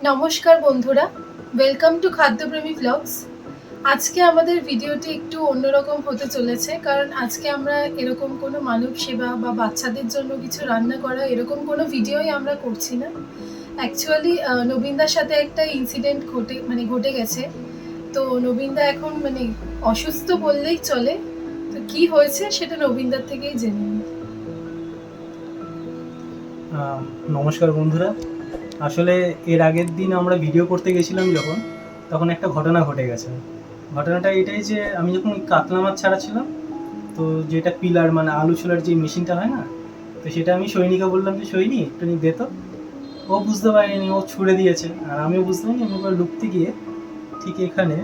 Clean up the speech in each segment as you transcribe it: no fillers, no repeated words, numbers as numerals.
নমস্কার বন্ধুরা, welcome to খাদ্যপ্রেমী blogs. আজকে আমাদের ভিডিওটি একটু অন্যরকম হতে চলেছে, কারণ আজকে আমরা এরকম কোনো মানব সেবা বা বাচ্চাদের জন্য কিছু রান্না করা এরকম কোনো ভিডিওই আমরা করছি না। অ্যাকচুয়ালি নবীনদার সাথে একটা ইনসিডেন্ট ঘটে গেছে। তো নবীনদা এখন অসুস্থ বললেই চলে। তো কি হয়েছে সেটা নবীনদার থেকেই জেনে নিই। নমস্কার বন্ধুরা। আসলে এর আগের দিন আমরা ভিডিও করতে গেছিলাম যখন, তখন একটা ঘটনা ঘটে গেছে। ঘটনাটা এটাই যে আমি যখন কাতলা মাছ ছাড়াচ্ছিলাম, তো যেটা পিলার মানে আলু ছোলার যে মেশিনটা হয় না, তো সেটা আমি সৈনিকে বললাম যে সৈনি একটু দে তো। ও বুঝতে পারেনি, ও ছুড়ে দিয়েছে, আর আমিও বুঝতে পারিনি। আমি ওবার লুকতে গিয়ে ঠিক এখানে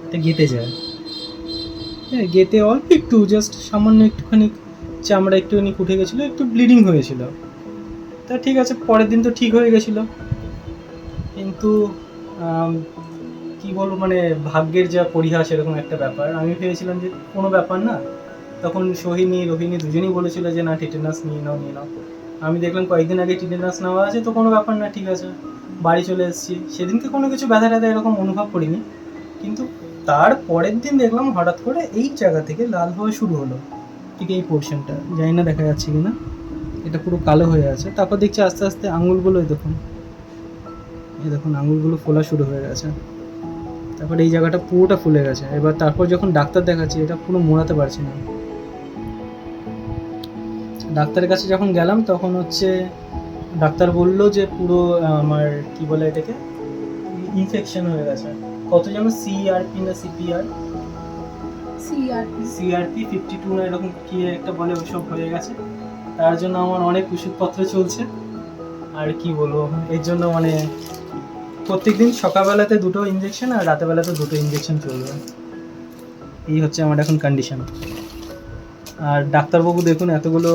একটা গেঁথে যায়। হ্যাঁ, গেঁথে অল্প একটু, জাস্ট সামান্য একটুখানি চামড়া একটুখানি উঠে গেছিলো, একটু ব্লিডিং হয়েছিল। তা ঠিক আছে, পরের দিন তো ঠিক হয়ে গেছিলো। কিন্তু কি বলবো, মানে ভাগ্যের যা পরিহাস, এরকম একটা ব্যাপার। আমি ভেবেছিলাম যে কোনো ব্যাপার না, তখন সোহিনী রোহিণী দুজনেই বলেছিল যে না টিটেনাস নিয়ে নাও নিয়ে নাও। আমি দেখলাম কয়েকদিন আগে টিটেনাস নেওয়া আছে, তো কোনো ব্যাপার না, ঠিক আছে। বাড়ি চলে এসেছি, সেদিনকে কোনো কিছু ব্যথা ট্যাথা এরকম অনুভব করিনি। কিন্তু তার পরের দিন দেখলাম হঠাৎ করে এই জায়গা থেকে লাল হওয়া শুরু হলো, ঠিক এই পোর্শনটা, জানি না দেখা যাচ্ছে কিনা, এটা পুরো কালো হয়ে আছে। তারপর দেখছি আস্তে আস্তে আঙুলগুলো দেখুন, এই দেখুন আঙুলগুলো ফোলা শুরু হয়ে গেছে। তারপরে এই জায়গাটা পুরোটা ফুলে গেছে। এবার তারপর যখন ডাক্তার দেখাচ্ছি, এটা পুরো মোড়াতে পারছি না। ডাক্তারের কাছে যখন গেলাম, তখন ডাক্তার বললো যে পুরো আমার কি বলে এটাকে, ইনফেকশন হয়ে গেছে। কত যেন সিআরপি না সিপিআর, সিআরপি 52 না এরকম কি একটা বলে, ওইসব হয়ে গেছে। তার জন্য আমার অনেক ওষুধপত্র চলছে। আর কি বলবো, এর জন্য প্রত্যেকদিন সকালবেলাতে 2টো ইঞ্জেকশন আর রাতেবেলাতে 2টো ইঞ্জেকশন চলবে। এই হচ্ছে আমার এখন কন্ডিশন। আর ডাক্তারবাবু দেখুন এতগুলো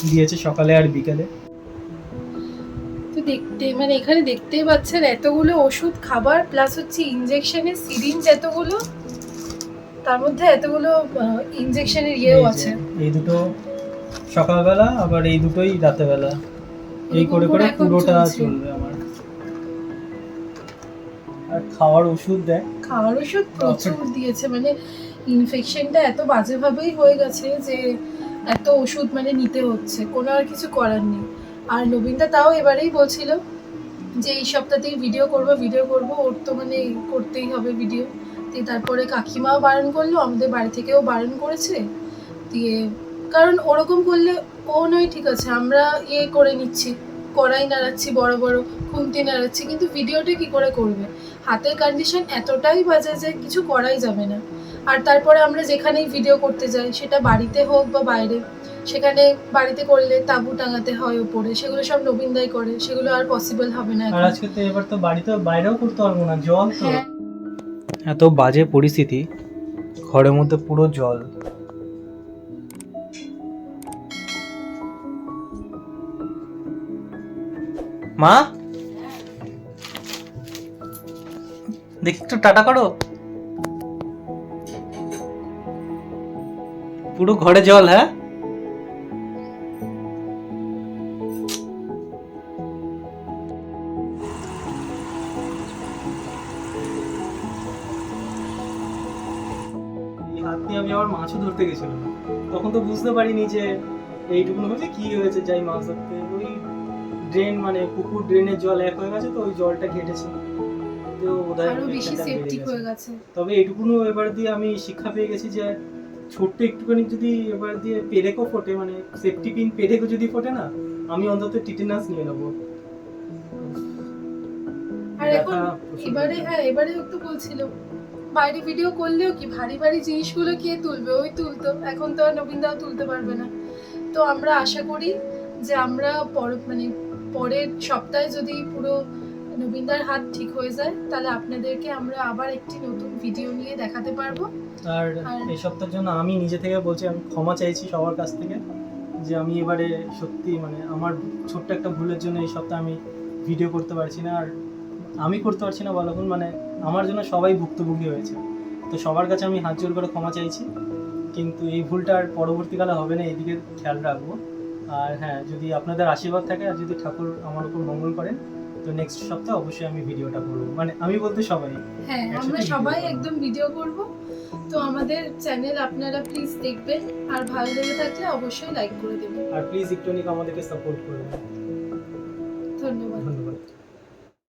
দিয়েছে সকালে আর বিকালে। তো এখানে দেখতেই পাচ্ছেন এতগুলো ওষুধ, খাবার, প্লাস হচ্ছে ইনজেকশনের সিরিঞ্জ এতগুলো, তার মধ্যে এতগুলো ইনজেকশনের ইয়েও আছে। এই দুটো সকালবেলা, আবার এই দুটোই রাতেবেলা, এই করে করে পুরোটা চলবে আমার। আর খাওয়ার ওষুধ প্রচুর দিয়েছে, ইনফেকশনটা এত বাজেভাবেই হয়ে গেছে যে এত ওষুধ নিতে হচ্ছে, কোনো আর কিছু করার নেই। আর নবীনদা তাও এবারেই বলছিল যে এই সপ্তাহতেই ভিডিও করব, ওর তো করতেই হবে ভিডিও। তারপরে কাকিমাও বারণ করলো, আমাদের বাড়ি থেকেও বারণ করেছে দিয়ে, কারণ ওরকম করলে ও নয় ঠিক আছে, আমরা করে নিচ্ছি, কড়াই নাড়াচ্ছি, বড় বড় খুন্তি নাড়াচ্ছি, কিন্তু ভিডিওটা কি করে করবে? হাতের কন্ডিশন এতটাই বাজে যে কিছু করাই যাবে না। আর তারপরে আমরা যেখানেই ভিডিও করতে যাই, সেটা বাড়িতে হোক বা বাইরে, সেখানে বাড়িতে করলে তাবু টাঙাতে হয় উপরে, সেগুলো সব নবীনদাই করে, সেগুলো আর পসিবল হবে না। আর আজকে তো এবার তো বাড়িতে বাইরেও করতে পারবো না, জল তো। এত বাজে পরিস্থিতি, ঘরের মধ্যে পুরো জল। মা দেখি একটু টাটা করো। পুরো ঘরে জল। হ্যাঁ, হাত দিয়ে আমি আবার মাছও ধরতে গেছিলাম, তখন তো বুঝতে পারিনি যে এইটুকুনো হয়েছে, কি হয়েছে। যাই মাছ ধরতে, ওই ড্রেন পুকুর ড্রেনের জল এক হয়ে গেছে, তো ওই জলটা ঘেটেছে, তো আরো বেশি সেপটিক হয়ে গেছে। তবে এইটুকুনো এবার দিয়ে আমি শিক্ষা পেয়ে গেছি যে ছোট্ট একটুখানি যদি এবার দিয়ে পেরেকও ফোটে, সেফটি পিন পেরেকও যদি ফোটে না, আমি অন্তত টিটেনাস নিয়ে নেবো। আর এখন এবারে একটু বলছিল বাইরে ভিডিও করলেও কি ভারী ভারী জিনিসগুলো কে তুলবে, ওই তুলতো, এখন তো আর নবীনদাও তুলতে পারবে না। তো আমরা আশা করি যে আমরা পরের সপ্তাহে যদি পুরো নবীনদার হাত ঠিক হয়ে যায়, তাহলে আপনাদেরকে আমরা আবার একটি নতুন ভিডিও নিয়ে দেখাতে পারবো। আর এই সপ্তাহের জন্য আমি নিজে থেকে বলছি, আমি ক্ষমা চাইছি সবার কাছ থেকে, যে আমি এবারে সত্যি আমার ছোট্ট একটা ভুলের জন্য এই সপ্তাহে আমি ভিডিও করতে পারছি না। আর আমি করতে পারছি না বলুন, আমার জন্য সবাই ভুক্তভোগী হয়েছে। তো সবার কাছে আমি হাত জোর করে ক্ষমা চাইছি, কিন্তু এই ভুলটা আর পরবর্তীকালে হবে না, এদিকে খেয়াল রাখবো। আর হ্যাঁ, যদি আপনাদের আশীর্বাদ থাকে আর যদি ঠাকুর আমার উপর মঙ্গল করেন, তো নেক্সট সপ্তাহে অবশ্যই আমি ভিডিওটা করবো, মানে আমি বলতে সবাই। হ্যাঁ একসাথে আমরা video সবাই করবো। একদম ভিডিও করব। তো আমাদের চ্যানেল আপনারা প্লিজ দেখবেন, আর ভালো লেগে থাকলে অবশ্যই লাইক করে দেবেন। আর প্লিজ একটু আমাদেরকে সাপোর্ট করবেন। ধন্যবাদ। ধন্যবাদ।